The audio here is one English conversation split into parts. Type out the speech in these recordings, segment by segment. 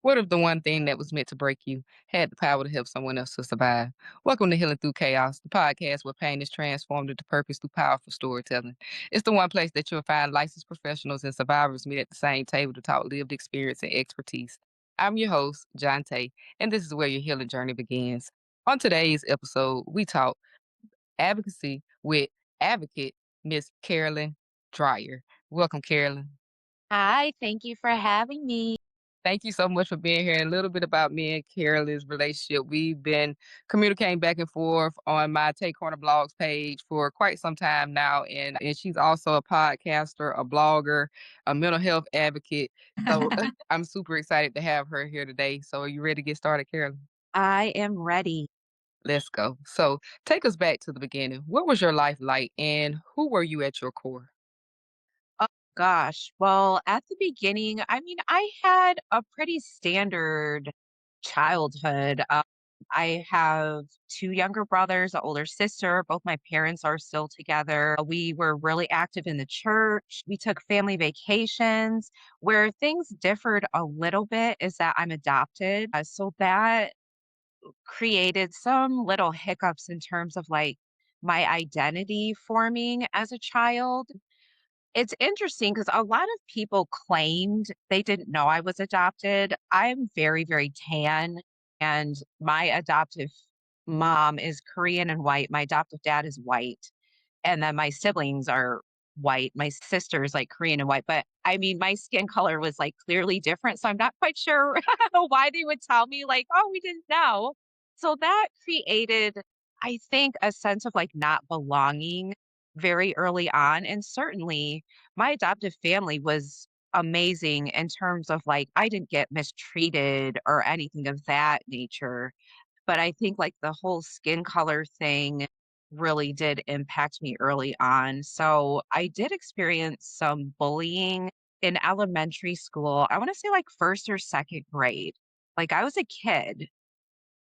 What if the one thing that was meant to break you had the power to help someone else to survive? Welcome to Healing Through Chaos, the podcast where pain is transformed into purpose through powerful storytelling. It's the one place that you'll find licensed professionals and survivors meet at the same table to talk lived experience and expertise. I'm your host, Jontai, and this is where your healing journey begins. On today's episode, we talk advocacy with advocate Miss Caralyn Dreyer. Welcome, Carolyn. Hi, thank you for having me. Thank you so much for being here. And a little bit about me and Carolyn's relationship. We've been communicating back and forth on my Take Corner Blogs page for quite some time now. And she's also a podcaster, a blogger, a mental health advocate. So I'm super excited to have her here today. So are you ready to get started, Carolyn? I am ready. Let's go. So take us back to the beginning. What was your life like and who were you at your core? Oh gosh. Well, at the beginning, I had a pretty standard childhood. I have two younger brothers, an older sister. Both my parents are still together. We were really active in the church. We took family vacations. Where things differed a little bit is that I'm adopted. So that created some little hiccups in terms of like my identity forming as a child. It's interesting because a lot of people claimed they didn't know I was adopted. I'm very, very tan, and my adoptive mom is Korean and white. My adoptive dad is white. And then my siblings are white. My sister is like Korean and white. But I mean, my skin color was like clearly different. So I'm not quite sure why they would tell me, like, oh, we didn't know. So that created, I think, a sense of like not belonging very early on. And certainly my adoptive family was amazing in terms of like, I didn't get mistreated or anything of that nature. But I think, like, the whole skin color thing really did impact me early on. So, I did experience some bullying in elementary school. I wanna say, like, 1st or 2nd grade. Like, I was a kid,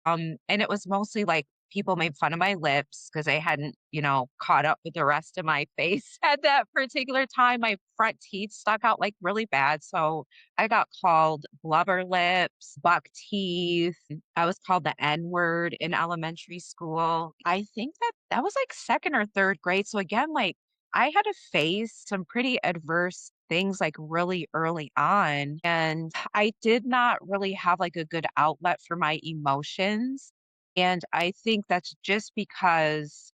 and it was mostly like people made fun of my lips because I hadn't, caught up with the rest of my face at that particular time. My front teeth stuck out like really bad. So I got called blubber lips, buck teeth. I was called the N word in elementary school. I think that was like 2nd or 3rd grade. So again, like I had to face some pretty adverse things like really early on. And I did not really have like a good outlet for my emotions. And I think that's just because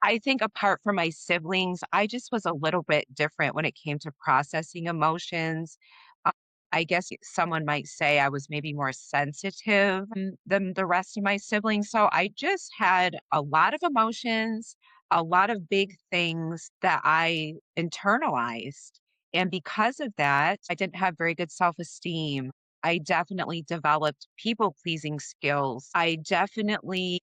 I think apart from my siblings, I just was a little bit different when it came to processing emotions. Uh, I guess someone might say I was maybe more sensitive than the rest of my siblings. So I just had a lot of emotions, a lot of big things that I internalized. And because of that, I didn't have very good self esteem. I definitely developed people pleasing skills. I definitely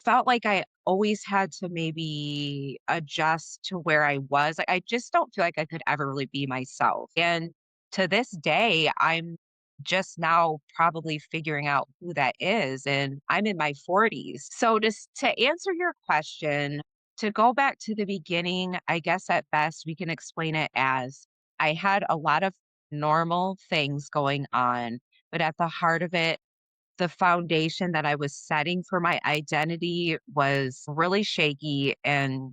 felt like I always had to maybe adjust to where I was. I just don't feel like I could ever really be myself. And to this day, I'm just now probably figuring out who that is. And I'm in my 40s. So to answer your question, to go back to the beginning, I guess at best we can explain it as I had a lot of normal things going on, but at the heart of it, the foundation that I was setting for my identity was really shaky and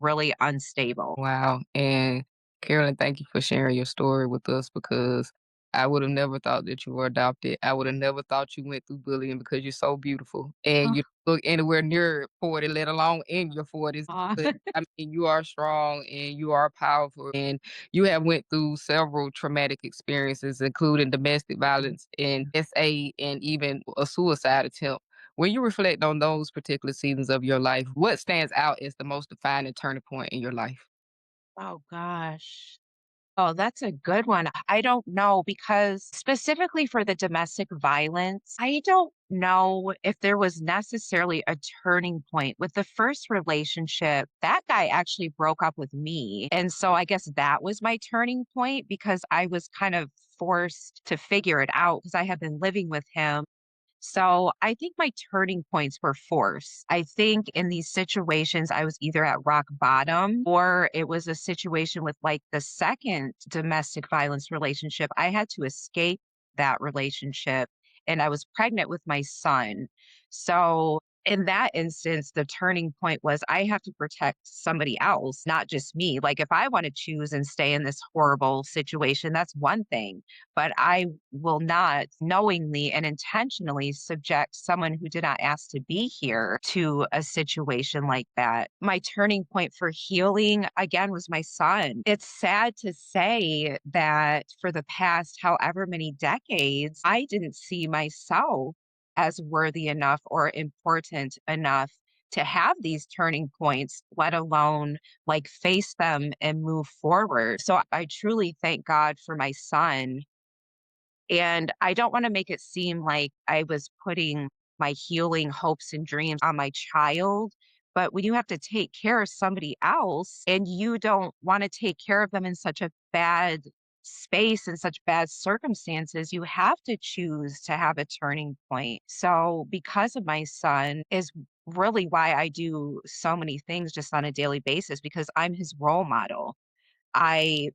really unstable. Wow. And Carolyn, thank you for sharing your story with us because I would have never thought that you were adopted. I would have never thought you went through bullying because you're so beautiful and you don't look anywhere near 40, let alone in your 40s. Aw. But I mean, you are strong and you are powerful and you have went through several traumatic experiences, including domestic violence and SA and even a suicide attempt. When you reflect on those particular seasons of your life, what stands out as the most defining turning point in your life? Oh gosh. Oh, that's a good one. I don't know because specifically for the domestic violence, I don't know if there was necessarily a turning point. With the first relationship, that guy actually broke up with me. And so I guess that was my turning point because I was kind of forced to figure it out because I had been living with him So I think my turning points were forced. I think in these situations, I was either at rock bottom or it was a situation with like the second domestic violence relationship. I had to escape that relationship and I was pregnant with my son. So in that instance, the turning point was I have to protect somebody else, not just me. Like if I want to choose and stay in this horrible situation, that's one thing, but I will not knowingly and intentionally subject someone who did not ask to be here to a situation like that. My turning point for healing, again, was my son. It's sad to say that for the past however many decades, I didn't see myself as worthy enough or important enough to have these turning points, let alone like face them and move forward. So I truly thank God for my son, and I don't wanna make it seem like I was putting my healing hopes and dreams on my child, but when you have to take care of somebody else and you don't wanna take care of them in such a bad space and such bad circumstances, you have to choose to have a turning point. So, because of my son is really why I do so many things just on a daily basis because I'm his role model. I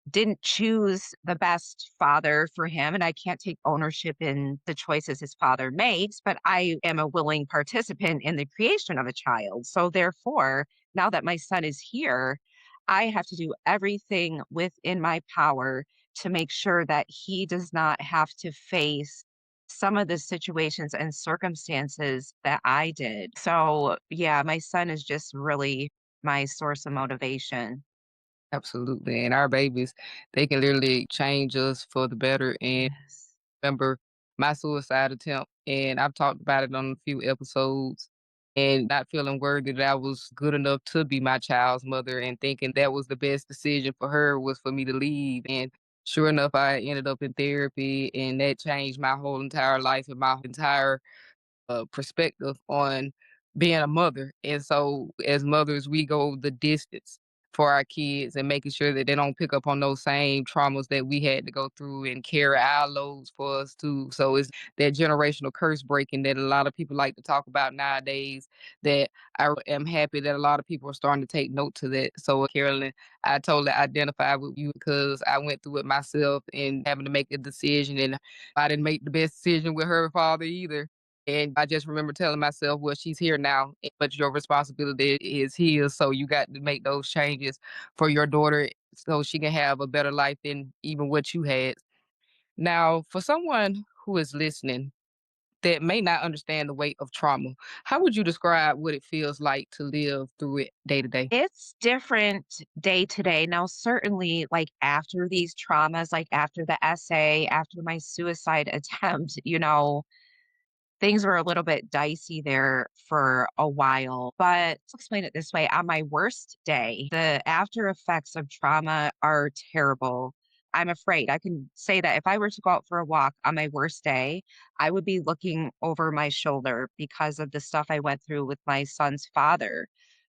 didn't choose the best father for him, and I can't take ownership in the choices his father makes, but I am a willing participant in the creation of a child. So therefore, now that my son is here, I have to do everything within my power to make sure that he does not have to face some of the situations and circumstances that I did. So, yeah, my son is just really my source of motivation. Absolutely, and our babies, they can literally change us for the better, and Yes. remember my suicide attempt, and I've talked about it on a few episodes, and not feeling worthy that I was good enough to be my child's mother and thinking that was the best decision for her was for me to leave, and sure enough, I ended up in therapy, and that changed my whole entire life and my entire perspective on being a mother. And so, as mothers, we go the distance for our kids and making sure that they don't pick up on those same traumas that we had to go through and carry our loads for us too. So, it's that generational curse breaking that a lot of people like to talk about nowadays. That I am happy that a lot of people are starting to take note to that. So, Carolyn, I totally identify with you because I went through it myself and having to make a decision. And I didn't make the best decision with her father either, and I just remember telling myself, well, she's here now, but your responsibility is his. So you got to make those changes for your daughter so she can have a better life than even what you had. Now, for someone who is listening that may not understand the weight of trauma, how would you describe what it feels like to live through it day to day? It's different day to day. Now, certainly, like after these traumas, like after the essay, after my suicide attempt, things were a little bit dicey there for a while. But let's explain it this way, on my worst day, the after effects of trauma are terrible. I'm afraid I can say that if I were to go out for a walk on my worst day, I would be looking over my shoulder because of the stuff I went through with my son's father.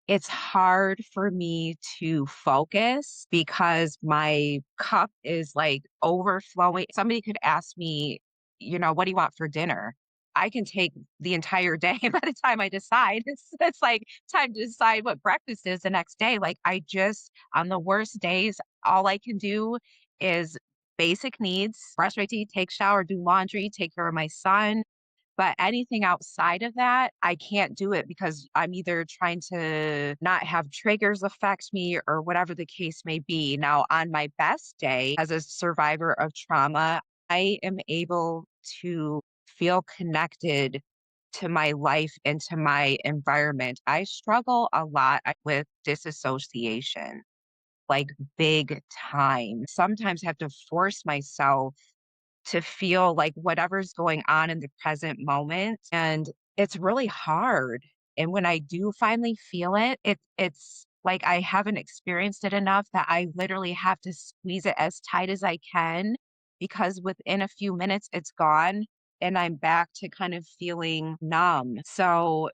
It's hard for me to focus because my cup is, like, overflowing. Somebody could ask me, "What do you want for dinner?" I can take the entire day by the time I decide. It's, like, time to decide what breakfast is the next day. Like, I just on the worst days, all I can do is basic needs, brush my teeth, take shower, do laundry, take care of my son, but anything outside of that, I can't do it because I'm either trying to not have triggers affect me or whatever the case may be. Now, on my best day as a survivor of trauma, I am able to feel connected to my life and to my environment. I struggle a lot with disassociation, like big time. Sometimes have to force myself to feel like whatever's going on in the present moment, and it's really hard, and when I do finally feel it, it's like I haven't experienced it enough that I literally have to squeeze it as tight as I can because within a few minutes, it's gone, and I'm back to kind of feeling numb. So,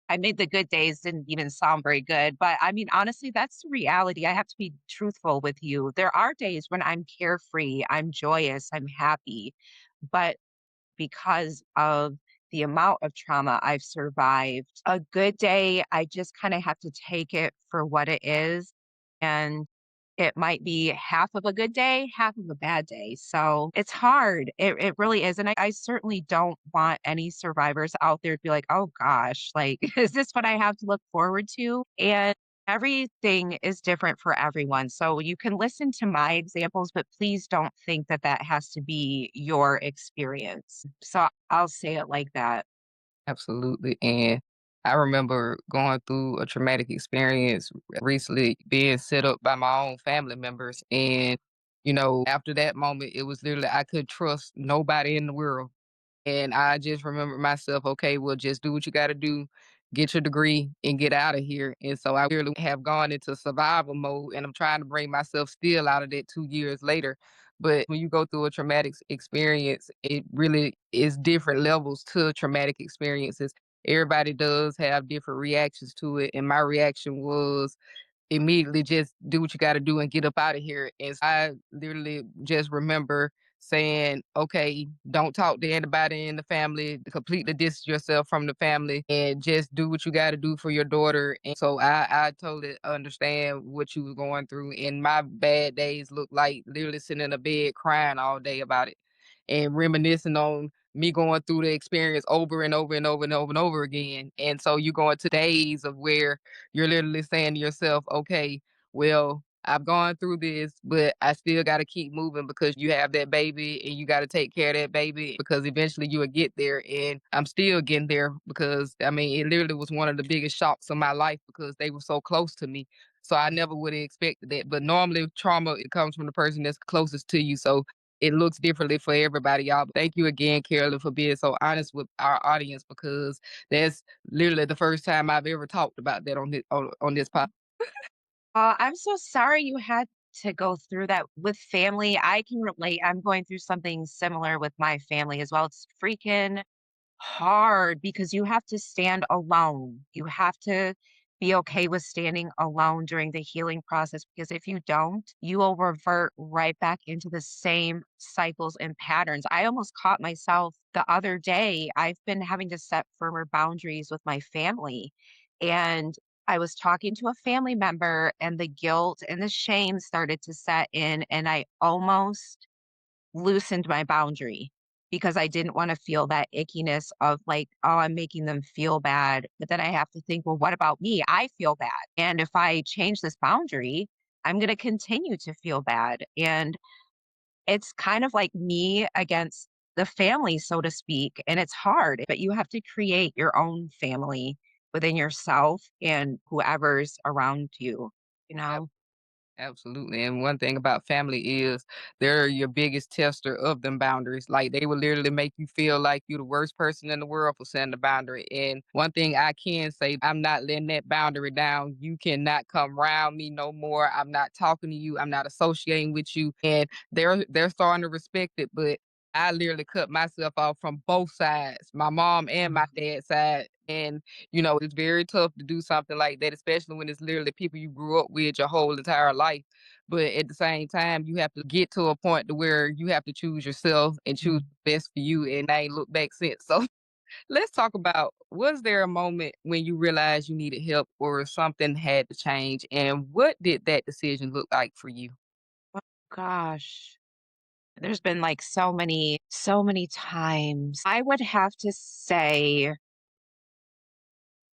I made the good days didn't even sound very good, but I mean, honestly, that's the reality. I have to be truthful with you. There are days when I'm carefree, I'm joyous, I'm happy, but because of the amount of trauma I've survived. A good day, I just kind of have to take it for what it is. And it might be half of a good day, half of a bad day. So it's hard. It really is. And I certainly don't want any survivors out there to be like, oh gosh, like, is this what I have to look forward to? And everything is different for everyone. So you can listen to my examples, but please don't think that that has to be your experience. So I'll say it like that. Absolutely. And I remember going through a traumatic experience recently, being set up by my own family members. And, after that moment, it was literally, I could trust nobody in the world. And I just remember myself, okay, well, just do what you got to do, get your degree, and get out of here. And so I really have gone into survival mode, and I'm trying to bring myself still out of that 2 years later. But when you go through a traumatic experience, it really is different levels to traumatic experiences. Everybody does have different reactions to it. And my reaction was, immediately just do what you gotta do and get up out of here. And I literally just remember saying, "Okay, don't talk to anybody in the family, completely distance yourself from the family, and just do what you gotta do for your daughter." And so I totally understand what you was going through, and my bad days look like literally sitting in a bed crying all day about it and reminiscing on me going through the experience over and over and over and over and over again. And so you go into days of where you're literally saying to yourself, okay, well, I've gone through this, but I still got to keep moving because you have that baby and you got to take care of that baby because eventually you will get there. And I'm still getting there because I mean, it literally was one of the biggest shocks of my life because they were so close to me. So I never would have expected that. But normally, trauma, it comes from the person that's closest to you. So it looks differently for everybody, y'all. But thank you again, Carolyn, for being so honest with our audience because that's literally the first time I've ever talked about that on this podcast. I'm so sorry you had to go through that with family. I can relate. I'm going through something similar with my family as well. It's freaking hard because you have to stand alone. You have to be okay with standing alone during the healing process because if you don't, you will revert right back into the same cycles and patterns. I almost caught myself the other day. I've been having to set firmer boundaries with my family. And I was talking to a family member, and the guilt and the shame started to set in. And I almost loosened my boundary because I didn't wanna feel that ickiness of like, "Oh, I'm making them feel bad." But then I have to think, "Well, what about me? I feel bad. And if I change this boundary, I'm gonna continue to feel bad." And it's kind of like me against the family, so to speak, and it's hard, but you have to create your own family within yourself and whoever's around you, you know? Absolutely. And one thing about family is they're your biggest tester of them boundaries. Like they will literally make you feel like you're the worst person in the world for setting the boundary. And one thing I can say, I'm not letting that boundary down. You cannot come around me no more. I'm not talking to you. I'm not associating with you. And they're starting to respect it, but I literally cut myself off from both sides, my mom and my dad's side. And it's very tough to do something like that, especially when it's literally people you grew up with your whole entire life. But at the same time, you have to get to a point to where you have to choose yourself and choose what's best for you and I ain't look back since. So let's talk about, was there a moment when you realized you needed help or something had to change? And what did that decision look like for you? Oh gosh. There's been like so many times. I would have to say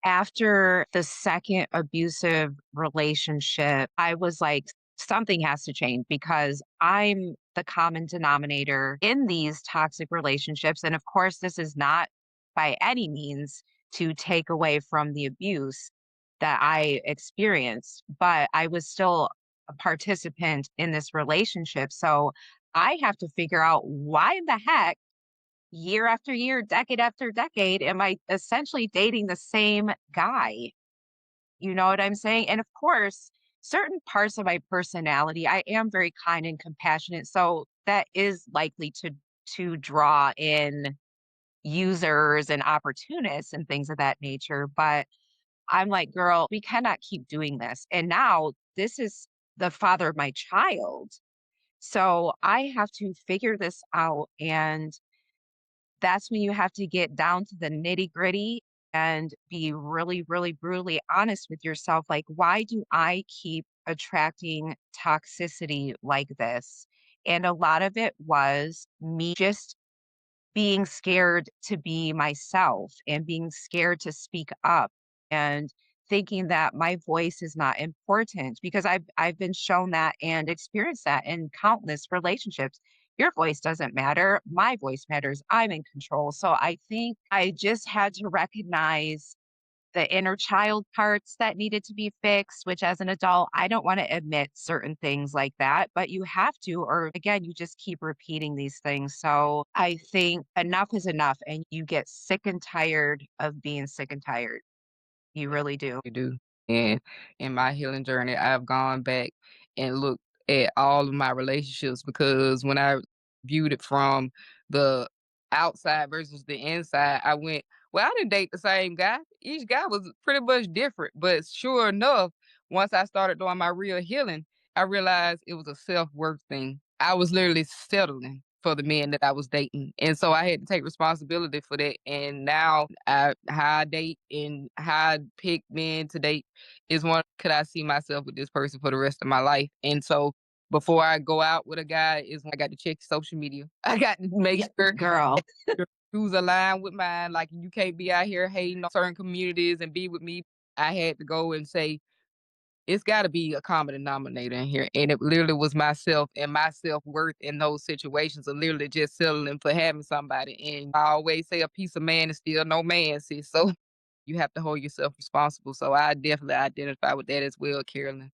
after the second abusive relationship, I was like, something has to change because I'm the common denominator in these toxic relationships. And of course, this is not by any means to take away from the abuse that I experienced, but I was still a participant in this relationship. So I have to figure out why in the heck year after year, decade after decade, am I essentially dating the same guy? You know what I'm saying? And of course, certain parts of my personality, I am very kind and compassionate. So that is likely to draw in users and opportunists and things of that nature. But I'm like, girl, we cannot keep doing this. And now this is the father of my child. So I have to figure this out. And that's when you have to get down to the nitty-gritty and be really, really brutally honest with yourself. Like, why do I keep attracting toxicity like this? And a lot of it was me just being scared to be myself and being scared to speak up and thinking that my voice is not important because I've been shown that and experienced that in countless relationships. Your voice doesn't matter. My voice matters. I'm in control. So I think I just had to recognize the inner child parts that needed to be fixed, which as an adult, I don't want to admit certain things like that, but you have to, or again, you just keep repeating these things. So I think enough is enough, and you get sick and tired of being sick and tired. You really do. You do. And in my healing journey, I've gone back and looked at all of my relationships because when I viewed it from the outside versus the inside, I went, well, I didn't date the same guy. Each guy was pretty much different. But sure enough, once I started doing my real healing, I realized it was a self-worth thing. I was literally settling for the men that I was dating. And so I had to take responsibility for that. And now how I date and how I pick men to date is one, could I see myself with this person for the rest of my life? And so before I go out with a guy is when I got to check social media. I got to make Yep, sure girl. that your views align with mine. Like you can't be out here hating on certain communities and be with me. I had to go and say, it's gotta be a common denominator in here, and it literally was myself and my self-worth in those situations of literally just settling for having somebody, and I always say a piece of man is still no man, sis, so you have to hold yourself responsible, so I definitely identify with that as well, Carolyn.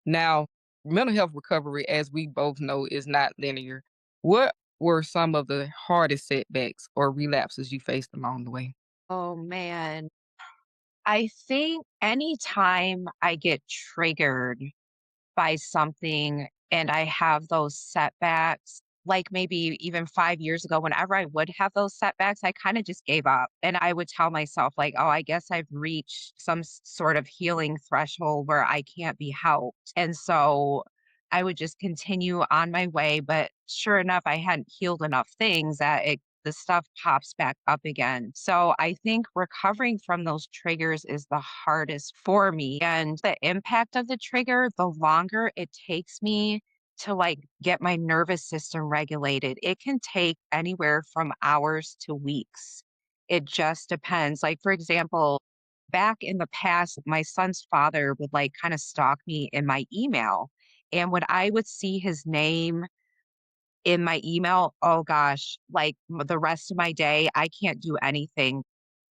Now, mental health recovery, as we both know, is not linear. What were some of the hardest setbacks or relapses you faced along the way? Oh man. I think anytime I get triggered by something and I have those setbacks, like maybe even 5 years ago, whenever I would have those setbacks, I kinda just gave up, and I would tell myself like, "Oh, I guess I've reached some sort of healing threshold where I can't be helped," and so I would just continue on my way, but sure enough, I hadn't healed enough things that the stuff pops back up again. So I think recovering from those triggers is the hardest for me. And the impact of the trigger, the longer it takes me to like get my nervous system regulated, it can take anywhere from hours to weeks. It just depends. Like, for example, back in the past, my son's father would like kind of stalk me in my email. And when I would see his name in my email, oh gosh, like, the rest of my day, I can't do anything.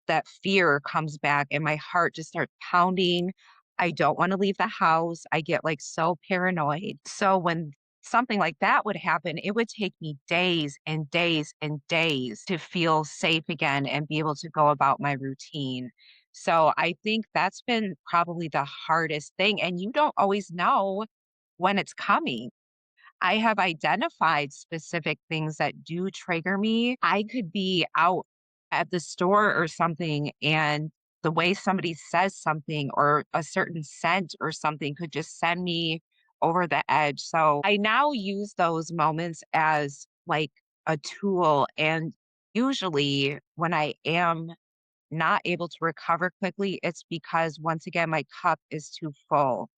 That fear comes back and my heart just starts pounding. I don't wanna leave the house. I get, like, so paranoid. So when something like that would happen, it would take me days and days and days to feel safe again and be able to go about my routine. So I think that's been probably the hardest thing, and you don't always know when it's coming. I have identified specific things that do trigger me. I could be out at the store or something, and the way somebody says something or a certain scent or something could just send me over the edge. So I now use those moments as like a tool. And usually when I am not able to recover quickly, it's because once again, my cup is too full.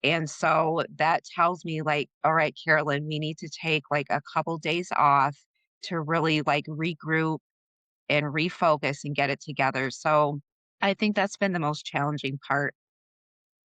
And so that tells me like, all right, Carolyn, we need to take like a couple days off to really like regroup and refocus and get it together. So I think that's been the most challenging part.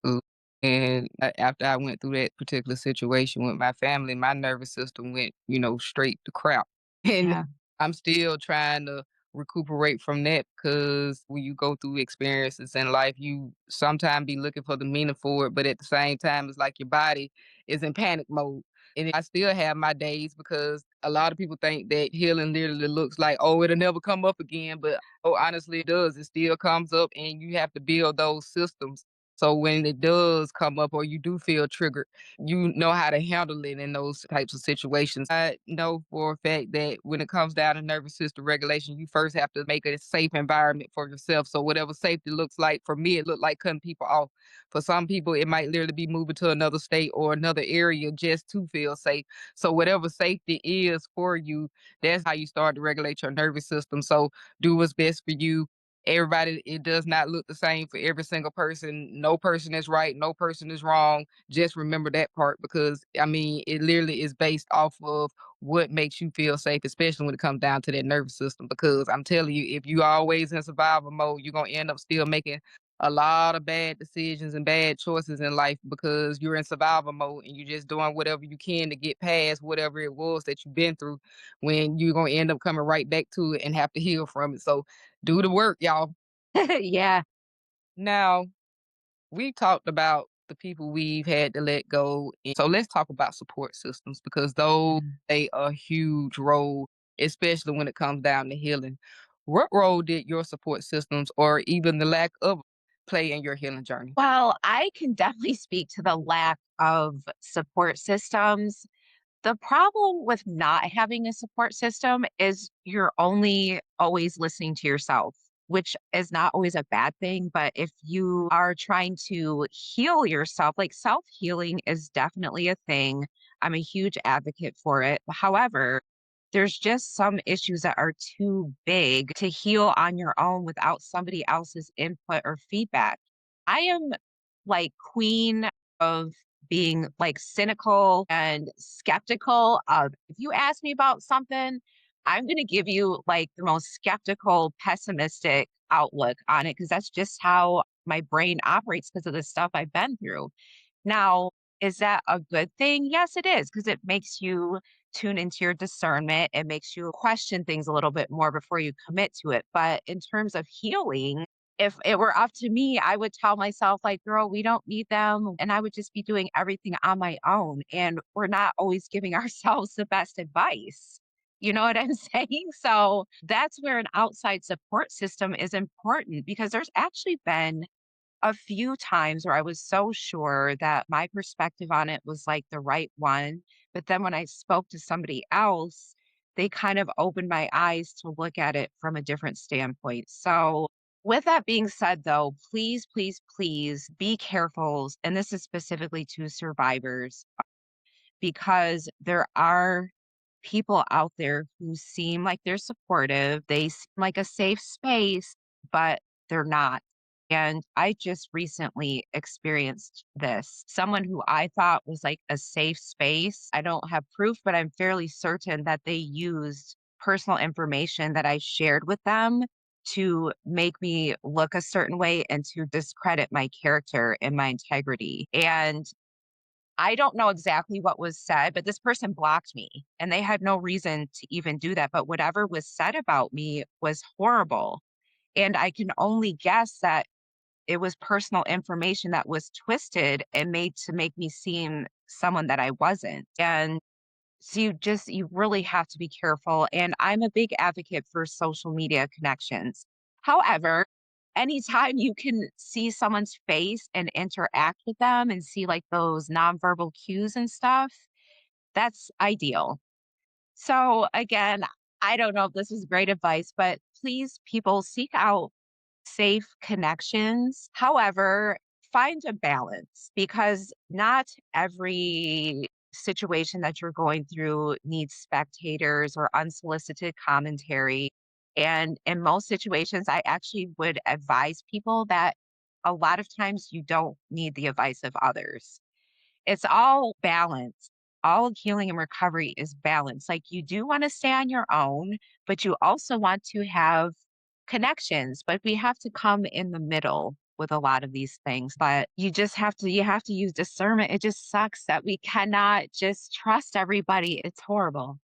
Ooh, and after I went through that particular situation with my family, my nervous system went, straight to crap. And Yeah. I'm still trying to recuperate from that because when you go through experiences in life, you sometimes be looking for the meaning for it, but at the same time, it's like your body is in panic mode. And I still have my days because a lot of people think that healing literally looks like, oh, it'll never come up again. But oh, honestly, it does. It still comes up, and you have to build those systems So when it does come up or you do feel triggered, you know how to handle it in those types of situations. I know for a fact that when it comes down to nervous system regulation, you first have to make a safe environment for yourself. So whatever safety looks like, for me, it looked like cutting people off. For some people, it might literally be moving to another state or another area just to feel safe. So whatever safety is for you, that's how you start to regulate your nervous system. So do what's best for you. Everybody, it does not look the same for every single person. No person is right, no person is wrong. Just remember that part because I mean, it literally is based off of what makes you feel safe, especially when it comes down to that nervous system. Because I'm telling you, if you always in survival mode, you're gonna end up still making a lot of bad decisions and bad choices in life because you're in survival mode and you're just doing whatever you can to get past whatever it was that you've been through when you're gonna end up coming right back to it and have to heal from it. So do the work, y'all. Yeah. Now, we talked about the people we've had to let go. So let's talk about support systems because those Mm. play a huge role, especially when it comes down to healing. What role did your support systems or even the lack of play in your healing journey? Well, I can definitely speak to the lack of support systems. The problem with not having a support system is you're only always listening to yourself, which is not always a bad thing. But if you are trying to heal yourself, like self healing is definitely a thing. I'm a huge advocate for it. However, there's just some issues that are too big to heal on your own without somebody else's input or feedback. I am like queen of being like cynical and skeptical of if you ask me about something, I'm going to give you like the most skeptical, pessimistic outlook on it because that's just how my brain operates because of the stuff I've been through. Now, is that a good thing? Yes, it is, because it makes you tune into your discernment. It makes you question things a little bit more before you commit to it. But in terms of healing, if it were up to me, I would tell myself, like, girl, we don't need them. And I would just be doing everything on my own. And we're not always giving ourselves the best advice. You know what I'm saying? So that's where an outside support system is important because there's actually been a few times where I was so sure that my perspective on it was like the right one. But then when I spoke to somebody else, they kind of opened my eyes to look at it from a different standpoint. So, with that being said, though, please, please, please be careful. And this is specifically to survivors because there are people out there who seem like they're supportive. They seem like a safe space, but they're not. And I just recently experienced this. Someone who I thought was like a safe space. I don't have proof, but I'm fairly certain that they used personal information that I shared with them to make me look a certain way and to discredit my character and my integrity. And I don't know exactly what was said, but this person blocked me and they had no reason to even do that. But whatever was said about me was horrible. And I can only guess that it was personal information that was twisted and made to make me seem someone that I wasn't. And so you really have to be careful. And I'm a big advocate for social media connections. However, anytime you can see someone's face and interact with them and see like those nonverbal cues and stuff, that's ideal. So again, I don't know if this is great advice, but please, people, seek out safe connections. However, find a balance because not every situation that you're going through needs spectators or unsolicited commentary. And in most situations, I actually would advise people that a lot of times you don't need the advice of others. It's all balance. All healing and recovery is balance. Like you do want to stay on your own, but you also want to have connections, but we have to come in the middle with a lot of these things. But you have to use discernment. It just sucks that we cannot just trust everybody. It's horrible.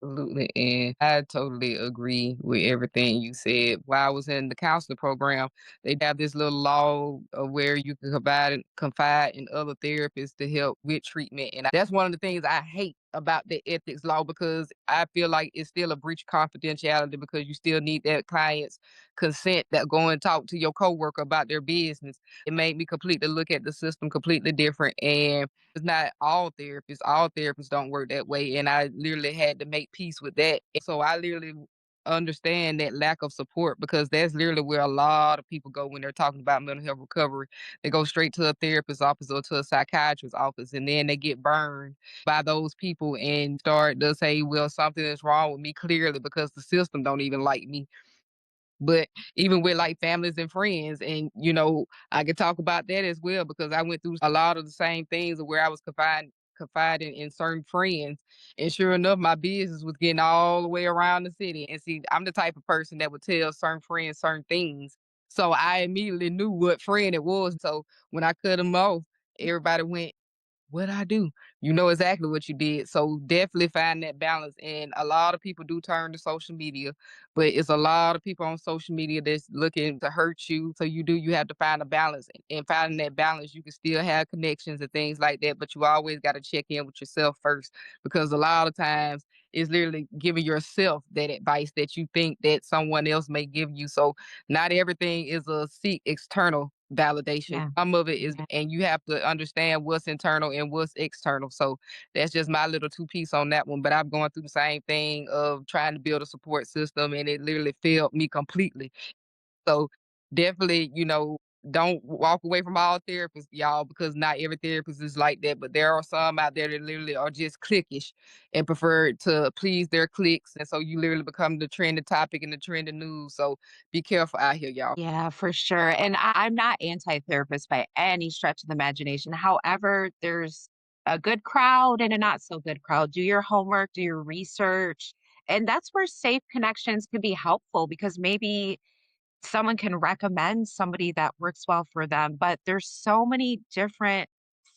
Absolutely, and I totally agree with everything you said. While I was in the counseling program, they have this little law of where you can confide in other therapists to help with treatment, and that's one of the things I hate. about the ethics law because I feel like it's still a breach of confidentiality because you still need that client's consent that go and talk to your coworker about their business. It made me completely look at the system completely different. And it's not all therapists don't work that way. And I literally had to make peace with that. So I literally understand that lack of support because that's literally where a lot of people go when they're talking about mental health recovery. They go straight to a therapist's office or to a psychiatrist's office and then they get burned by those people and start to say, well, something is wrong with me clearly because the system don't even like me. But even with like families and friends, and I could talk about that as well because I went through a lot of the same things where I was confiding in certain friends. And sure enough, my business was getting all the way around the city. And see, I'm the type of person that would tell certain friends certain things. So I immediately knew what friend it was. So when I cut them off, everybody went, what I do? You know exactly what you did. So definitely find that balance. And a lot of people do turn to social media, but it's a lot of people on social media that's looking to hurt you. So you have to find a balance. And finding that balance, you can still have connections and things like that, but you always got to check in with yourself first because a lot of times it's literally giving yourself that advice that you think that someone else may give you. So not everything is a seek external validation. Yeah. Some of it is, Yeah. and you have to understand what's internal and what's external. So that's just my little two piece on that one. But I'm going through the same thing of trying to build a support system, and it literally failed me completely. So definitely, don't walk away from all therapists, y'all, because not every therapist is like that. But there are some out there that literally are just cliquish and prefer to please their cliques. And so you literally become the trending topic and the trending news. So be careful out here, y'all. Yeah, for sure. And I'm not anti-therapist by any stretch of the imagination. However, there's a good crowd and a not so good crowd. Do your homework, do your research. And that's where safe connections can be helpful because maybe someone can recommend somebody that works well for them, but there's so many different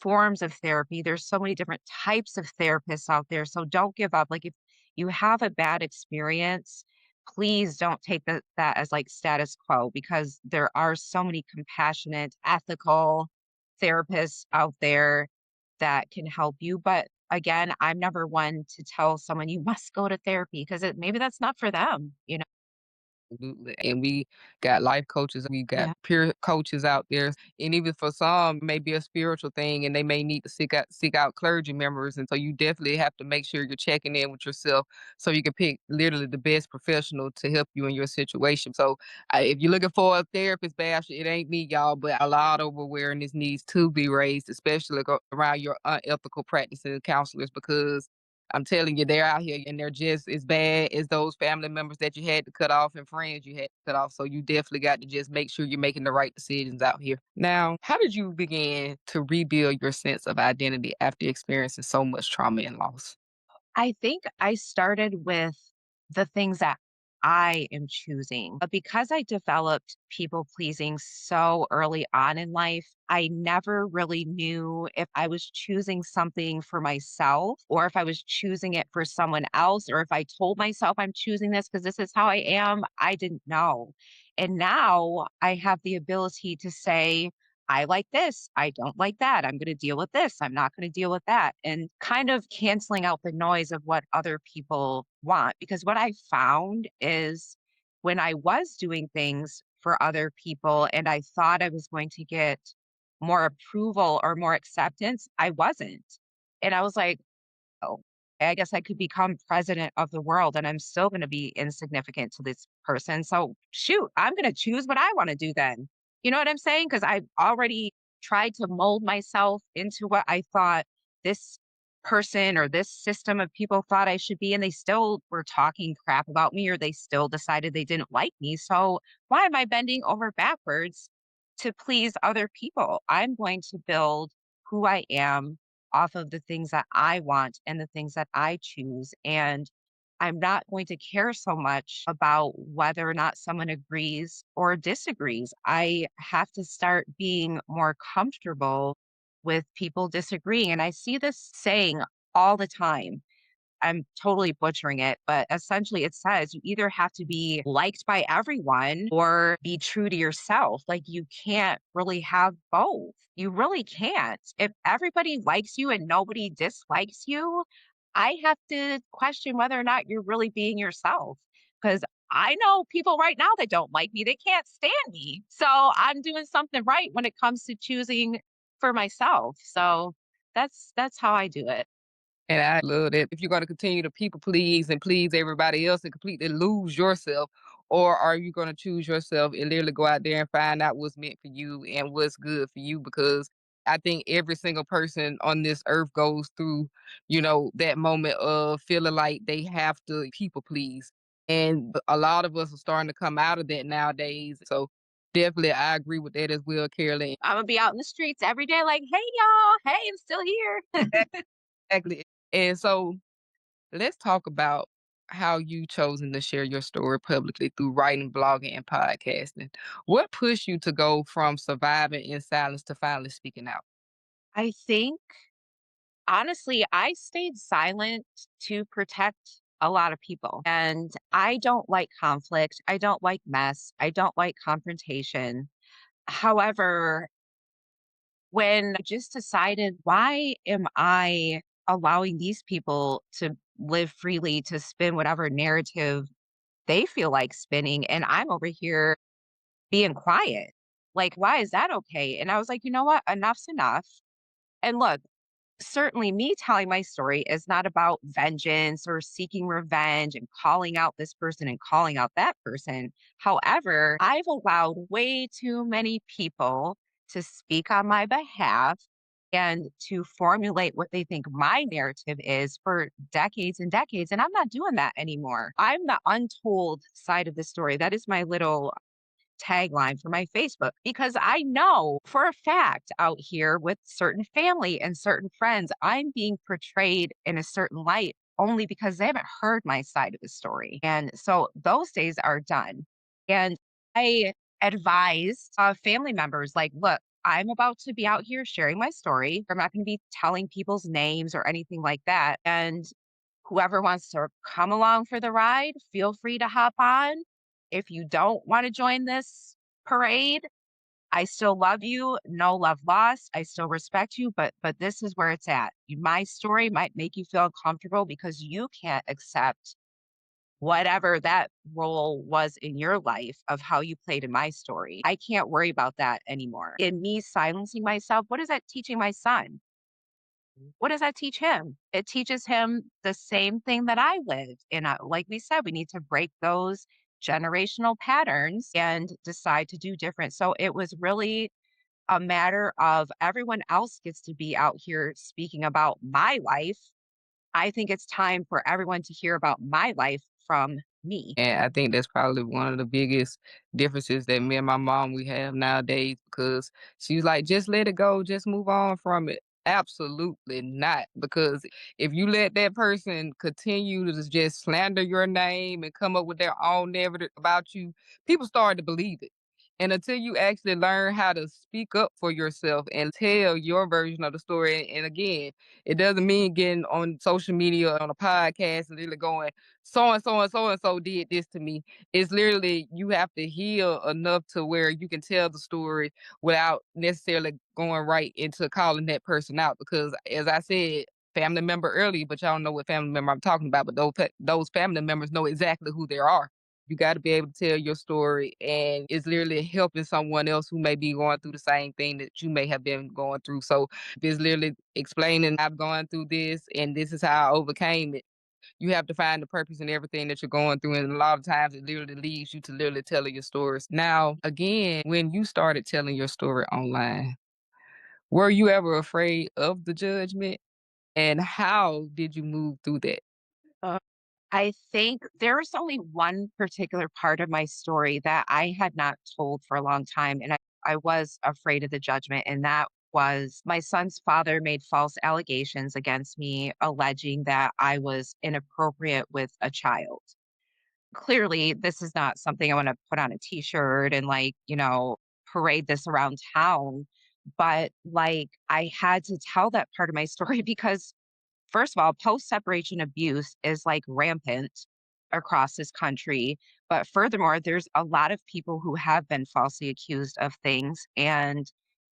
forms of therapy. There's so many different types of therapists out there. So don't give up. Like if you have a bad experience, please don't take that as like status quo because there are so many compassionate, ethical therapists out there that can help you. But again, I'm never one to tell someone you must go to therapy because maybe that's not for them. Absolutely. And we got life coaches, we got Yeah. peer coaches out there. And even for some, it may be a spiritual thing and they may need to seek out clergy members. And so you definitely have to make sure you're checking in with yourself so you can pick literally the best professional to help you in your situation. So if you're looking for a therapist, bash, it ain't me, y'all, but a lot of awareness needs to be raised, especially around your unethical practices counselors because I'm telling you, they're out here and they're just as bad as those family members that you had to cut off and friends you had to cut off. So you definitely got to just make sure you're making the right decisions out here. Now, how did you begin to rebuild your sense of identity after experiencing so much trauma and loss? I think I started with the things that I am choosing. But because I developed people pleasing so early on in life, I never really knew if I was choosing something for myself or if I was choosing it for someone else or if I told myself I'm choosing this because this is how I am. I didn't know. And now I have the ability to say, I like this. I don't like that. I'm going to deal with this. I'm not going to deal with that. And kind of canceling out the noise of what other people want. Because what I found is when I was doing things for other people and I thought I was going to get more approval or more acceptance, I wasn't. And I was like, oh, I guess I could become president of the world and I'm still going to be insignificant to this person. So, shoot, I'm going to choose what I want to do then. You know what I'm saying? Because I've already tried to mold myself into what I thought this person or this system of people thought I should be. And they still were talking crap about me or they still decided they didn't like me. So, why am I bending over backwards to please other people? I'm going to build who I am off of the things that I want and the things that I choose. And I'm not going to care so much about whether or not someone agrees or disagrees. I have to start being more comfortable with people disagreeing. And I see this saying all the time. I'm totally butchering it, but essentially it says you either have to be liked by everyone or be true to yourself. Like you can't really have both. You really can't. If everybody likes you and nobody dislikes you, I have to question whether or not you're really being yourself. Because I know people right now that don't like me. They can't stand me. So I'm doing something right when it comes to choosing for myself. So that's how I do it. And I love that. If you're gonna continue to people please and please everybody else and completely lose yourself, or are you gonna choose yourself and literally go out there and find out what's meant for you and what's good for you? Because I think every single person on this earth goes through, that moment of feeling like they have to people please. And a lot of us are starting to come out of that nowadays. So definitely I agree with that as well, Carolyn. I'm gonna be out in the streets every day, like, hey y'all, hey, I'm still here. Exactly. And so let's talk about how you chosen to share your story publicly through writing, blogging, and podcasting. What pushed you to go from surviving in silence to finally speaking out? I think honestly, I stayed silent to protect a lot of people. And I don't like conflict. I don't like mess. I don't like confrontation. However, when I just decided, why am I allowing these people to live freely, to spin whatever narrative they feel like spinning? And I'm over here being quiet. Like, why is that okay? And I was like, you know what? Enough's enough. And look, certainly me telling my story is not about vengeance or seeking revenge and calling out this person and calling out that person. However, I've allowed way too many people to speak on my behalf and to formulate what they think my narrative is for decades and decades. And I'm not doing that anymore. I'm the untold side of the story. That is my little tagline for my Facebook because I know for a fact out here with certain family and certain friends, I'm being portrayed in a certain light only because they haven't heard my side of the story. And so those days are done. And I advised family members like, look, I'm about to be out here sharing my story. I'm not going to be telling people's names or anything like that. And whoever wants to come along for the ride, feel free to hop on. If you don't want to join this parade, I still love you. No love lost. I still respect you, but this is where it's at. My story might make you feel uncomfortable because you can't accept whatever that role was in your life of how you played in my story. I can't worry about that anymore. In me silencing myself, what is that teaching my son? What does that teach him? It teaches him the same thing that I lived. And like we said, we need to break those generational patterns and decide to do different. So it was really a matter of everyone else gets to be out here speaking about my life. I think it's time for everyone to hear about my life from me. And I think that's probably one of the biggest differences that me and my mom we have nowadays because she's like, just let it go, just move on from it. Absolutely not. Because if you let that person continue to just slander your name and come up with their own narrative about you, people start to believe it. And until you actually learn how to speak up for yourself and tell your version of the story, and again, it doesn't mean getting on social media or on a podcast and really going, so and so and so and so did this to me. It's literally you have to heal enough to where you can tell the story without necessarily going right into calling that person out. Because as I said, family member earlier, but y'all don't know what family member I'm talking about. But those family members know exactly who they are. You got to be able to tell your story, and it's literally helping someone else who may be going through the same thing that you may have been going through. So it's literally explaining, I've gone through this, and this is how I overcame it. You have to find the purpose in everything that you're going through, and a lot of times it literally leads you to literally telling your stories. Now, again, when you started telling your story online, were you ever afraid of the judgment, and how did you move through that? I think there's only one particular part of my story that I had not told for a long time, and I was afraid of the judgment, and that was my son's father made false allegations against me, alleging that I was inappropriate with a child. Clearly, this is not something I want to put on a t-shirt and like, parade this around town. But like I had to tell that part of my story because first of all, post-separation abuse is, like, rampant across this country, but furthermore, there's a lot of people who have been falsely accused of things, and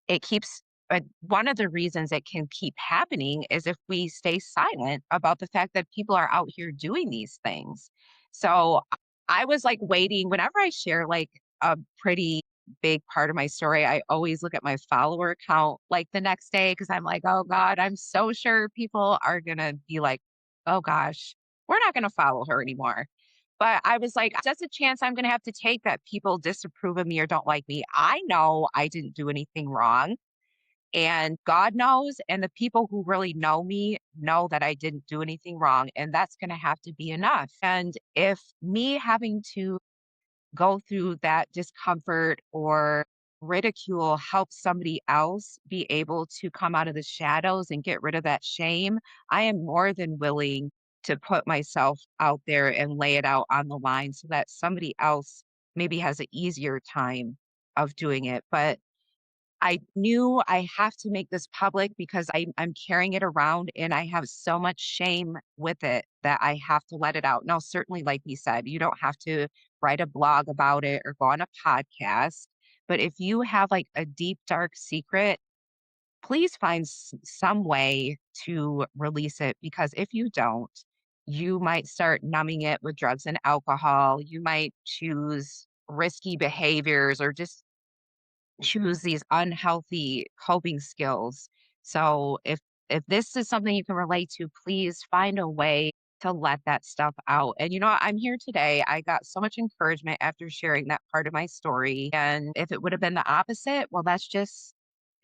it keeps But one of the reasons it can keep happening is if we stay silent about the fact that people are out here doing these things. So I was like waiting whenever I share like a pretty big part of my story, I always look at my follower count like the next day because I'm like, oh God, I'm so sure people are going to be like, oh gosh, we're not going to follow her anymore. But I was like, that's a chance I'm going to have to take that people disapprove of me or don't like me. I know I didn't do anything wrong. And God knows, and the people who really know me know that I didn't do anything wrong, and that's gonna have to be enough. And if me having to go through that discomfort or ridicule helps somebody else be able to come out of the shadows and get rid of that shame, I am more than willing to put myself out there and lay it out on the line so that somebody else maybe has an easier time of doing it. But I knew I have to make this public because I'm carrying it around and I have so much shame with it that I have to let it out. Now, certainly, like you said, you don't have to write a blog about it or go on a podcast. But if you have like a deep, dark secret, please find some way to release it because if you don't, you might start numbing it with drugs and alcohol. You might choose risky behaviors or just choose these unhealthy coping skills. So if this is something you can relate to, please find a way to let that stuff out. And you know what? I'm here today. I got so much encouragement after sharing that part of my story. And if it would have been the opposite, well, that's just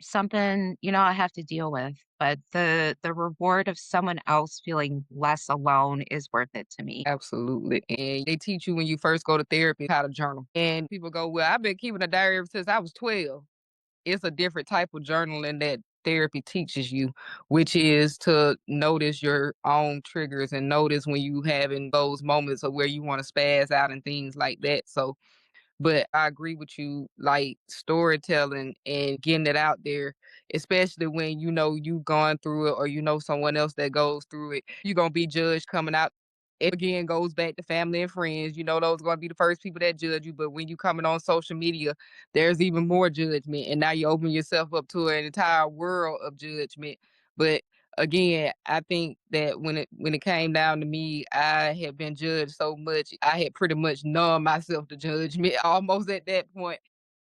something, I have to deal with. But the reward of someone else feeling less alone is worth it to me. Absolutely. And they teach you when you first go to therapy how to journal. And people go, well, I've been keeping a diary ever since I was 12. It's a different type of journaling that therapy teaches you, which is to notice your own triggers and notice when you having those moments of where you want to spaz out and things like that. So but I agree with you, like storytelling and getting it out there, especially when you know you've gone through it or you know someone else that goes through it. You're gonna be judged coming out. It again goes back to family and friends. You know, those are gonna be the first people that judge you. But when you coming on social media, there's even more judgment. And now you open yourself up to an entire world of judgment. But again, I think that when it came down to me, I had been judged so much. I had pretty much numbed myself to judgment almost at that point.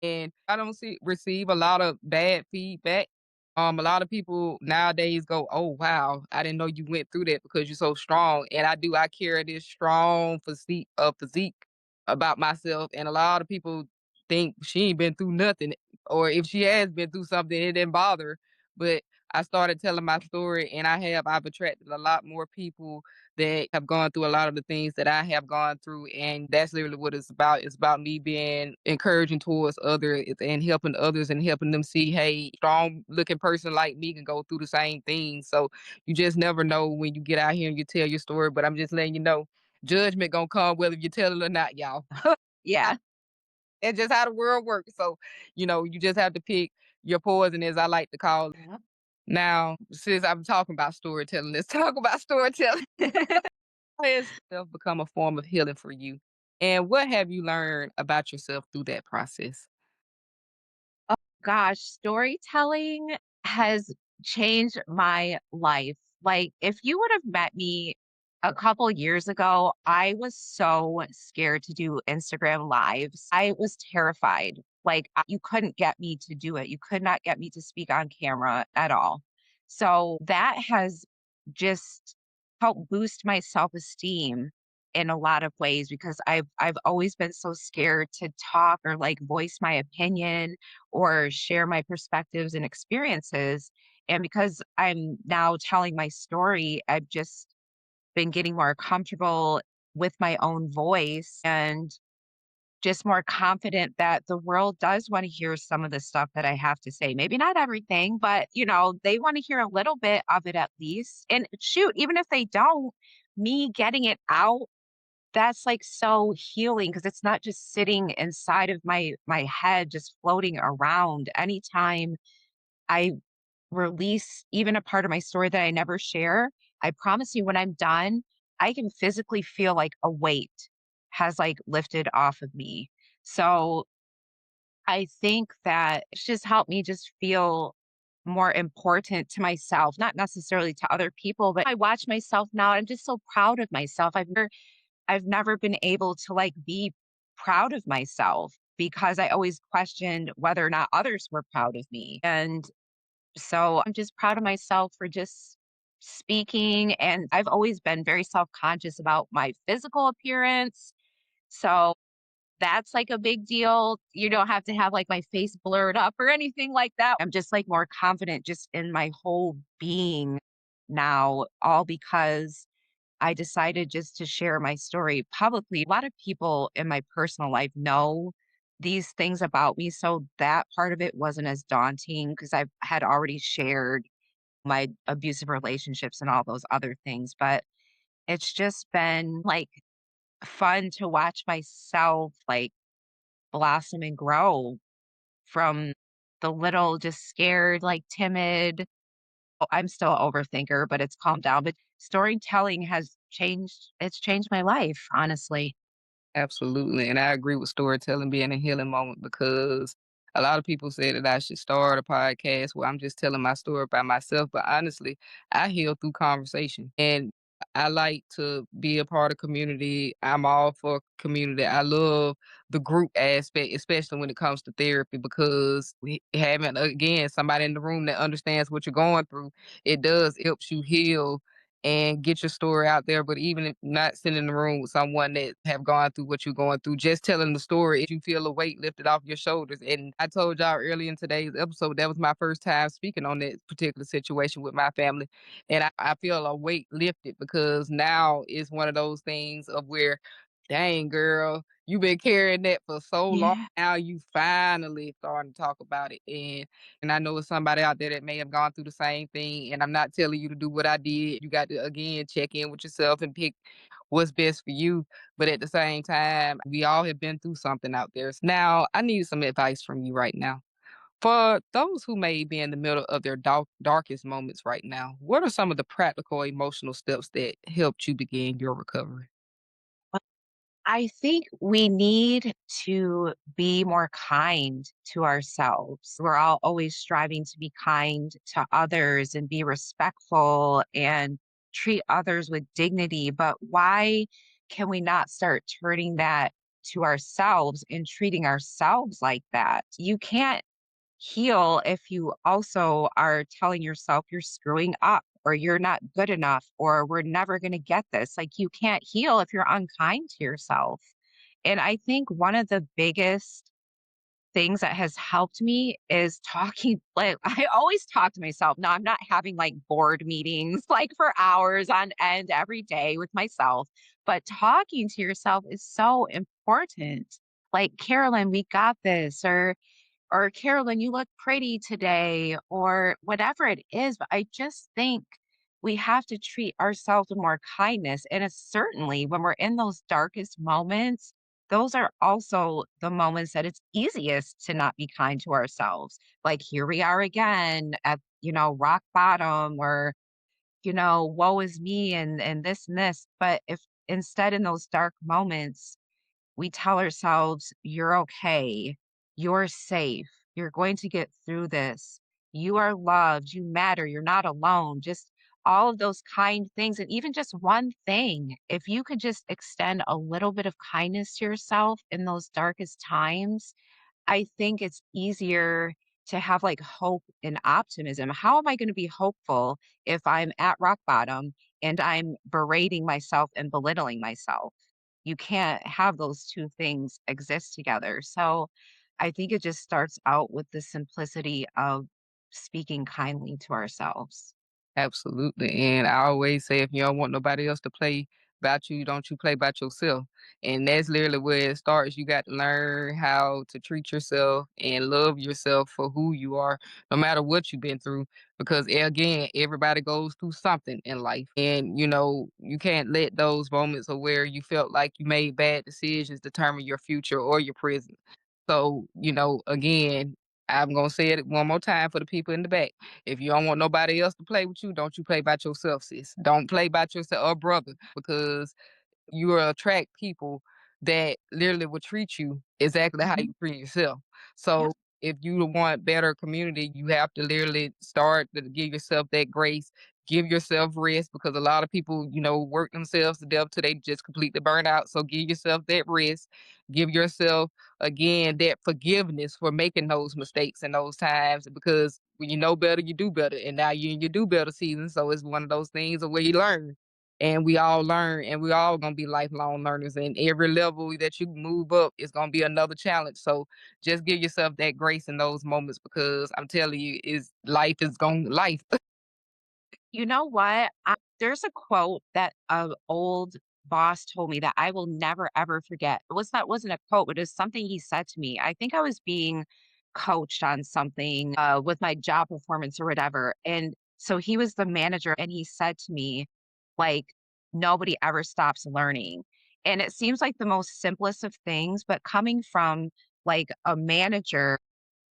And I don't see receive a lot of bad feedback. A lot of people nowadays go, "Oh wow, I didn't know you went through that because you're so strong." And I do. I carry this strong physique about myself, and a lot of people think she ain't been through nothing, or if she has been through something, it didn't bother her. But I started telling my story, and I've attracted a lot more people that have gone through a lot of the things that I have gone through. And that's literally what it's about. It's about me being encouraging towards others and helping others and helping them see, hey, strong looking person like me can go through the same thing. So you just never know when you get out here and you tell your story. But I'm just letting you know, judgment gonna come whether you tell it or not, y'all. Yeah. It's just how the world works. So, you just have to pick your poison, as I like to call it. Yep. Now, since I'm talking about storytelling, let's talk about storytelling. How has self become a form of healing for you? And what have you learned about yourself through that process? Gosh, storytelling has changed my life. Like, if you would have met me a couple years ago, I was so scared to do Instagram lives. I was terrified. Like, you couldn't get me to do it. You could not get me to speak on camera at all. So that has just helped boost my self-esteem in a lot of ways because I've always been so scared to talk or like voice my opinion or share my perspectives and experiences. And because I'm now telling my story, I've just been getting more comfortable with my own voice and just more confident that the world does want to hear some of the stuff that I have to say. Maybe not everything, but they want to hear a little bit of it at least. And shoot, even if they don't, me getting it out, that's like so healing because it's not just sitting inside of my head just floating around. Anytime I release even a part of my story that I never share, I promise you when I'm done, I can physically feel like a weight has like lifted off of me. So I think that it's just helped me just feel more important to myself, not necessarily to other people, but I watch myself now. I'm just so proud of myself. I've never been able to like be proud of myself because I always questioned whether or not others were proud of me. And so I'm just proud of myself for just speaking. And I've always been very self conscious about my physical appearance. So that's like a big deal. You don't have to have like my face blurred up or anything like that. I'm just like more confident just in my whole being now, all because I decided just to share my story publicly. A lot of people in my personal life know these things about me. So that part of it wasn't as daunting because I had already shared my abusive relationships and all those other things. But it's just been like fun to watch myself like blossom and grow from the little, just scared, like timid. I'm still a overthinker, but it's calmed down. But storytelling has changed, it's changed my life, honestly. Absolutely, and I agree with storytelling being a healing moment because a lot of people say that I should start a podcast where I'm just telling my story by myself, but honestly, I heal through conversation, and I like to be a part of community. I'm all for community. I love the group aspect, especially when it comes to therapy, because we having again somebody in the room that understands what you're going through, it does helps you heal and get your story out there. But even if not sitting in the room with someone that have gone through what you're going through, just telling the story, you feel a weight lifted off your shoulders. And I told y'all earlier in today's episode, that was my first time speaking on that particular situation with my family. And I feel a weight lifted because now it's one of those things of where, dang girl, you've been carrying that for so long. Yeah. Now you finally starting to talk about it. And I know it's somebody out there that may have gone through the same thing. And I'm not telling you to do what I did. You got to, again, check in with yourself and pick what's best for you. But at the same time, we all have been through something out there. Now, I need some advice from you right now. For those who may be in the middle of their darkest moments right now, what are some of the practical emotional steps that helped you begin your recovery? I think we need to be more kind to ourselves. We're all always striving to be kind to others and be respectful and treat others with dignity. But why can we not start turning that to ourselves and treating ourselves like that? You can't heal if you also are telling yourself you're screwing up or you're not good enough or we're never going to get this. Like you can't heal if you're unkind to yourself. And I think one of the biggest things that has helped me is talking like I always talk to myself. Now I'm not having like board meetings like for hours on end every day with myself, but talking to yourself is so important. Like, Carolyn, we got this, or Carolyn, you look pretty today, or whatever it is. But I just think we have to treat ourselves with more kindness. And it's certainly when we're in those darkest moments, those are also the moments that it's easiest to not be kind to ourselves. Like here we are again at, rock bottom or, woe is me and this and this. But if instead in those dark moments, we tell ourselves, "You're okay. You're safe. You're going to get through this. You are loved. You matter. You're not alone." Just all of those kind things. And even just one thing, if you could just extend a little bit of kindness to yourself in those darkest times, I think it's easier to have like hope and optimism. How am I going to be hopeful if I'm at rock bottom and I'm berating myself and belittling myself? You can't have those two things exist together. So I think it just starts out with the simplicity of speaking kindly to ourselves. Absolutely. And I always say if you don't want nobody else to play about you, don't you play about yourself. And that's literally where it starts. You got to learn how to treat yourself and love yourself for who you are, no matter what you've been through. Because again, everybody goes through something in life. And you can't let those moments of where you felt like you made bad decisions determine your future or your present. So, again, I'm gonna say it one more time for the people in the back. If you don't want nobody else to play with you, don't you play by yourself, sis. Don't play by yourself or brother, because you will attract people that literally will treat you exactly how Mhm. you treat yourself. So Yep. if you want better community, you have to literally start to give yourself that grace, give yourself rest because a lot of people, work themselves to death till they just completely burn out. So give yourself that rest, give yourself again that forgiveness for making those mistakes and those times because when you know better, you do better. And now you're in your do better season. So it's one of those things of where you learn. And we all learn and we all gonna be lifelong learners. And every level that you move up is gonna be another challenge. So just give yourself that grace in those moments because I'm telling you, is life is going life. You know what? There's a quote that an old boss told me that I will never ever forget. Wasn't a quote, but it was something he said to me. I think I was being coached on something with my job performance or whatever. And so he was the manager and he said to me, like, nobody ever stops learning. And it seems like the most simplest of things, but coming from like a manager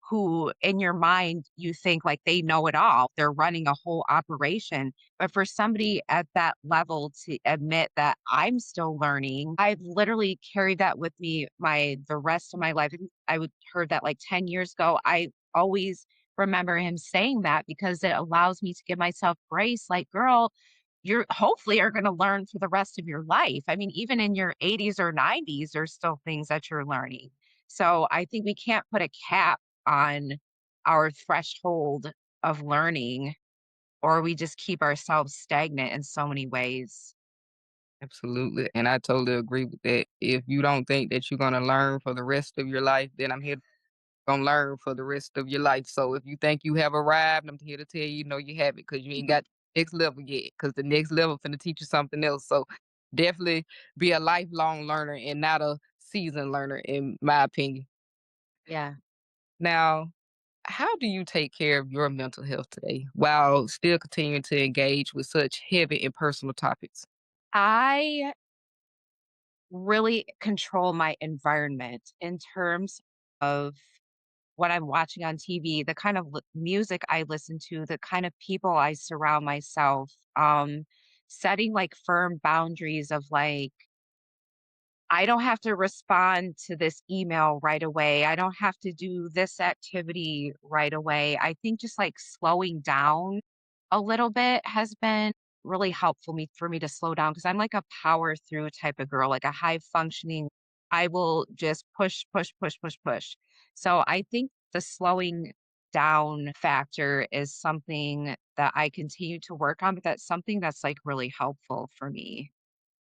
who in your mind you think like they know it all. They're running a whole operation. But for somebody at that level to admit that I'm still learning, I've literally carried that with me the rest of my life. And I would heard that like 10 years ago. I always remember him saying that because it allows me to give myself grace. Like, girl, you're hopefully are going to learn for the rest of your life. I mean, even in your 80s or 90s, there's still things that you're learning. So I think we can't put a cap on our threshold of learning, or we just keep ourselves stagnant in so many ways. Absolutely. And I totally agree with that. If you don't think that you're gonna learn for the rest of your life, then I'm here gonna learn for the rest of your life. So if you think you have arrived, I'm here to tell you, no, you haven't because you ain't got the next level yet. Because the next level finna teach you something else. So definitely be a lifelong learner and not a seasoned learner, in my opinion. Yeah. Now, how do you take care of your mental health today while still continuing to engage with such heavy and personal topics? I really control my environment in terms of what I'm watching on TV, the kind of music I listen to, the kind of people I surround myself, setting like firm boundaries of like, I don't have to respond to this email right away. I don't have to do this activity right away. I think just like slowing down a little bit has been really helpful for me to slow down because I'm like a power through type of girl, like a high functioning. I will just push, push, push, push, push. So I think the slowing down factor is something that I continue to work on, but that's something that's like really helpful for me.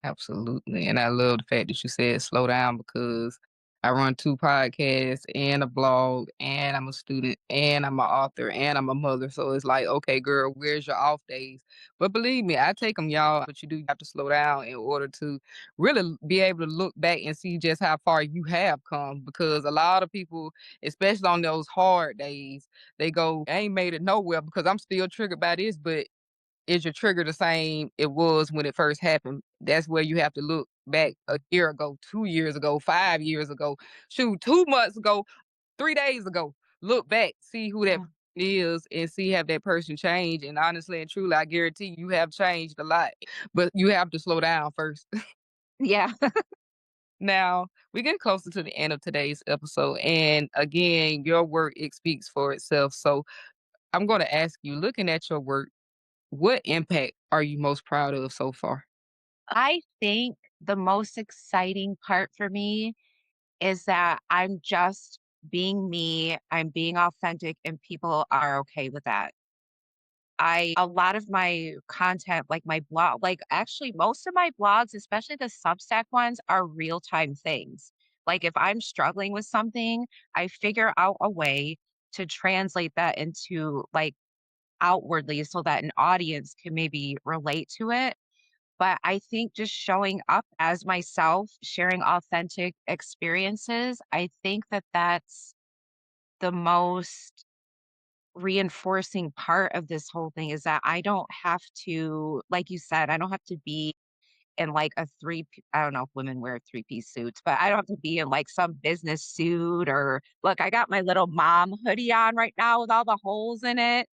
Absolutely, and I love the fact that you said slow down because I run 2 podcasts and a blog, and I'm a student, and I'm an author, and I'm a mother, so it's like, "Okay, girl, where's your off days?" But believe me, I take them, y'all, but you do have to slow down in order to really be able to look back and see just how far you have come because a lot of people, especially on those hard days, they go, "I ain't made it nowhere because I'm still triggered by this," but is your trigger the same it was when it first happened? That's where you have to look back a year ago, 2 years ago, 5 years ago, shoot, 2 months ago, 3 days ago. Look back, see who that Yeah. is and see have that person changed, and honestly and truly, I guarantee you have changed a lot, but you have to slow down first. Yeah. Now, we get closer to the end of today's episode, and again, your work, it speaks for itself, so I'm gonna ask you, looking at your work, what impact are you most proud of so far? I think the most exciting part for me is that I'm just being me, I'm being authentic, and people are okay with that. A lot of my content, like my blog, like actually most of my blogs, especially the Substack ones, are real time things. Like if I'm struggling with something, I figure out a way to translate that into like outwardly so that an audience can maybe relate to it. But I think just showing up as myself, sharing authentic experiences, I think that that's the most reinforcing part of this whole thing is that I don't have to, like you said, I don't have to be in like a I don't know if women wear three-piece suits, but I don't have to be in like some business suit or look, I got my little mom hoodie on right now with all the holes in it.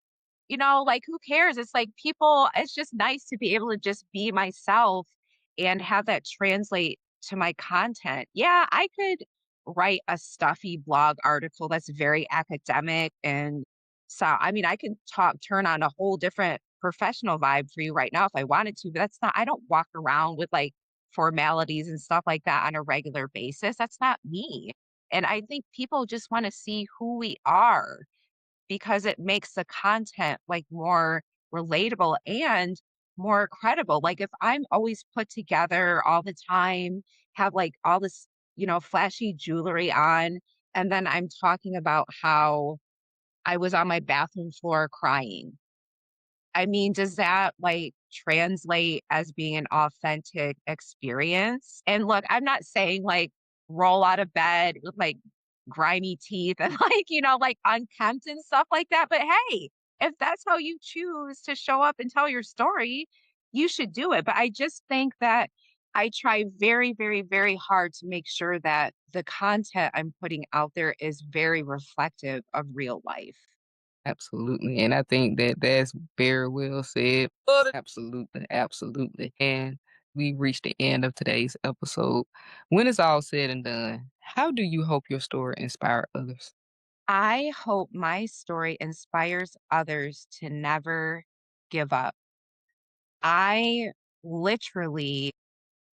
Like, who cares? It's like it's just nice to be able to just be myself and have that translate to my content. Yeah, I could write a stuffy blog article that's very academic. And so, I mean, I can turn on a whole different professional vibe for you right now if I wanted to, but that's not, I don't walk around with like formalities and stuff like that on a regular basis. That's not me. And I think people just want to see who we are because it makes the content like more relatable and more credible. Like if I'm always put together all the time, have like all this, flashy jewelry on, and then I'm talking about how I was on my bathroom floor crying. I mean, does that, like, translate as being an authentic experience? And look, I'm not saying, like, roll out of bed with, like, grimy teeth and, like, like, unkempt and stuff like that, but hey, if that's how you choose to show up and tell your story, you should do it, but I just think that I try very, very, very hard to make sure that the content I'm putting out there is very reflective of real life. Absolutely, and I think that that's very well said. Absolutely, absolutely, and we reached the end of today's episode. When it's all said and done, how do you hope your story inspire others? I hope my story inspires others to never give up. I literally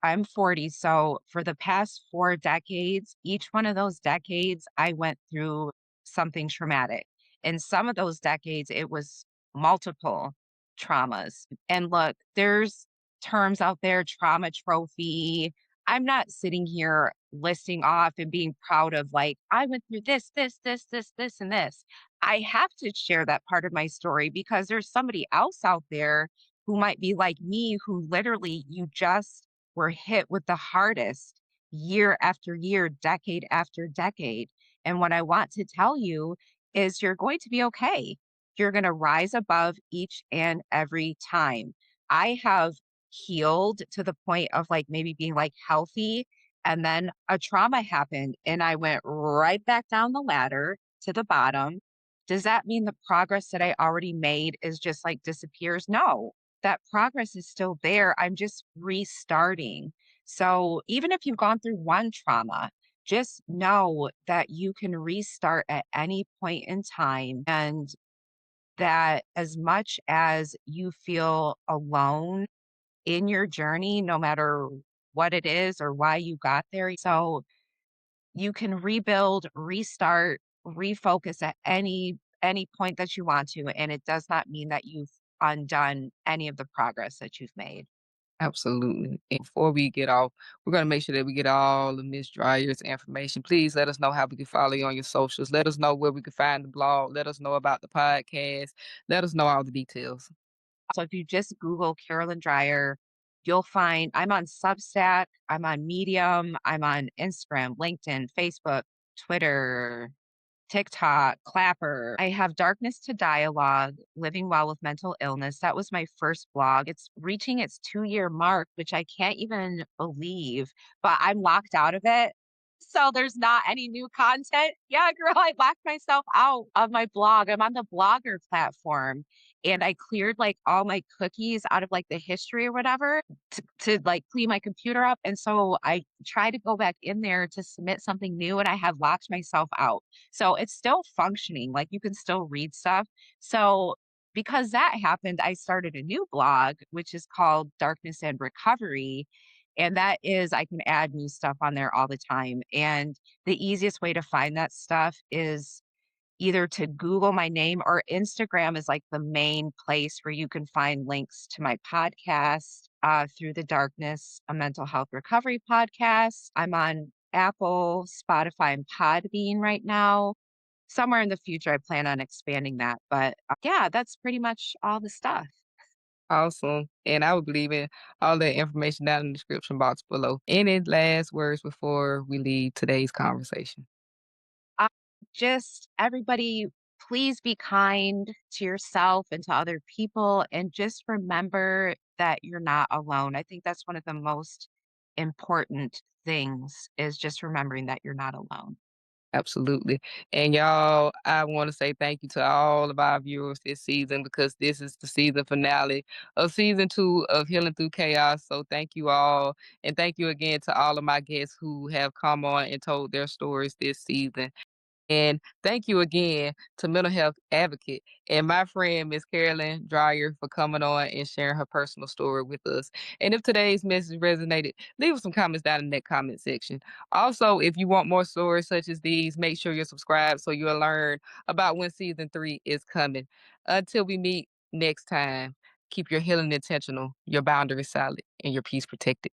I'm 40, so for the past 4 decades, each one of those decades, I went through something traumatic. In some of those decades, it was multiple traumas. And look, there's terms out there, trauma trophy. I'm not sitting here listing off and being proud of like, I went through this, and this. I have to share that part of my story because there's somebody else out there who might be like me, who literally you just were hit with the hardest year after year, decade after decade. And what I want to tell you is you're going to be okay. You're going to rise above each and every time. I have healed to the point of like maybe being like healthy. And then a trauma happened and I went right back down the ladder to the bottom. Does that mean the progress that I already made is just like disappears? No, that progress is still there. I'm just restarting. So even if you've gone through one trauma, just know that you can restart at any point in time. And that as much as you feel alone in your journey, no matter what it is or why you got there, so you can rebuild, restart, refocus at any point that you want to. And it does not mean that you've undone any of the progress that you've made. Absolutely. And before we get off, we're gonna make sure that we get all of Miss Dryer's information. Please let us know how we can follow you on your socials. Let us know where we can find the blog. Let us know about the podcast. Let us know all the details. So if you just Google Caralyn Dreyer, you'll find I'm on Substack, I'm on Medium, I'm on Instagram, LinkedIn, Facebook, Twitter, TikTok, Clapper. I have Darkness to Dialogue, Living Well with Mental Illness. That was my first blog. It's reaching its 2-year mark, which I can't even believe, but I'm locked out of it. So there's not any new content. Yeah, girl, I locked myself out of my blog. I'm on the Blogger platform and I cleared like all my cookies out of like the history or whatever to like clean my computer up. And so I tried to go back in there to submit something new and I have locked myself out. So it's still functioning, like you can still read stuff. So because that happened, I started a new blog, which is called Darkness and Recovery. And that is, I can add new stuff on there all the time. And the easiest way to find that stuff is either to Google my name or Instagram is like the main place where you can find links to my podcast, Through the Darkness, a mental health recovery podcast. I'm on Apple, Spotify, and Podbean right now. Somewhere in the future, I plan on expanding that. But yeah, that's pretty much all the stuff. Awesome. And I will leave in all that information down in the description box below. Any last words before we leave today's conversation? Uh, just everybody, please be kind to yourself and to other people. And just remember that you're not alone. I think that's one of the most important things is just remembering that you're not alone. Absolutely. And y'all, I want to say thank you to all of our viewers this season because this is the season finale of season 2 of Healing Through Chaos. So thank you all. And thank you again to all of my guests who have come on and told their stories this season. And thank you again to mental health advocate and my friend, Miss Caralyn Dreyer, for coming on and sharing her personal story with us. And if today's message resonated, leave us some comments down in that comment section. Also, if you want more stories such as these, make sure you're subscribed so you'll learn about when season 3 is coming. Until we meet next time, keep your healing intentional, your boundaries solid, and your peace protected.